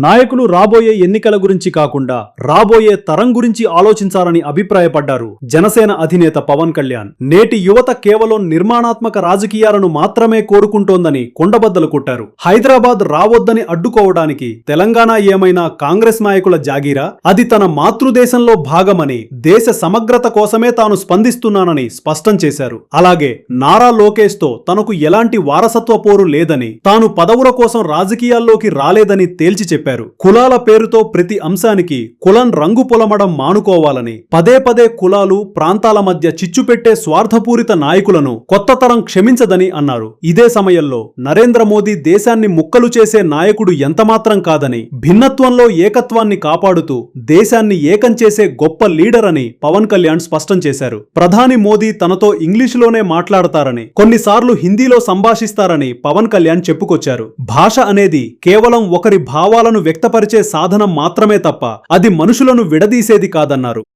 నాయకులు రాబోయే ఎన్నికల గురించి కాకుండా రాబోయే తరం గురించి ఆలోచించాలని అభిప్రాయపడ్డారు జనసేన అధినేత పవన్ కళ్యాణ్. నేటి యువత కేవలం నిర్మాణాత్మక రాజకీయాలను మాత్రమే కోరుకుంటోందని కొండబద్దలు కొట్టారు. హైదరాబాద్ రావొద్దని అడ్డుకోవడానికి తెలంగాణ ఏమైనా కాంగ్రెస్ నాయకుల జాగీరా? అది తన మాతృదేశంలో భాగమని, దేశ సమగ్రత కోసమే తాను స్పందిస్తున్నానని స్పష్టం చేశారు. అలాగే నారా లోకేష్ తో తనకు ఎలాంటి వారసత్వ పోరు లేదని, తాను పదవుల కోసం రాజకీయాల్లోకి రాలేదని తేల్చి చెప్పారు. కులాల పేరుతో ప్రతి అంశానికి కులం రంగు పొలమడం మానుకోవాలని, పదే పదే కులాలు ప్రాంతాల మధ్య చిచ్చుపెట్టే స్వార్థపూరిత నాయకులను కొత్త తరం క్షమించదని అన్నారు. ఇదే సమయంలో నరేంద్ర మోదీ దేశాన్ని ముక్కలు చేసే నాయకుడు ఎంతమాత్రం కాదని, భిన్నత్వంలో ఏకత్వాన్ని కాపాడుతూ దేశాన్ని ఏకం చేసే గొప్ప లీడర్ అని పవన్ కళ్యాణ్ స్పష్టం చేశారు. ప్రధాని మోదీ తనతో ఇంగ్లీషులోనే మాట్లాడతారని, కొన్నిసార్లు హిందీలో సంభాషిస్తారని పవన్ కళ్యాణ్ చెప్పుకొచ్చారు. భాష అనేది కేవలం ఒకరి భావాలను వ్యక్తపరిచే సాధనం మాత్రమే తప్ప అది మనుషులను విడదీసేది కాదన్నారు.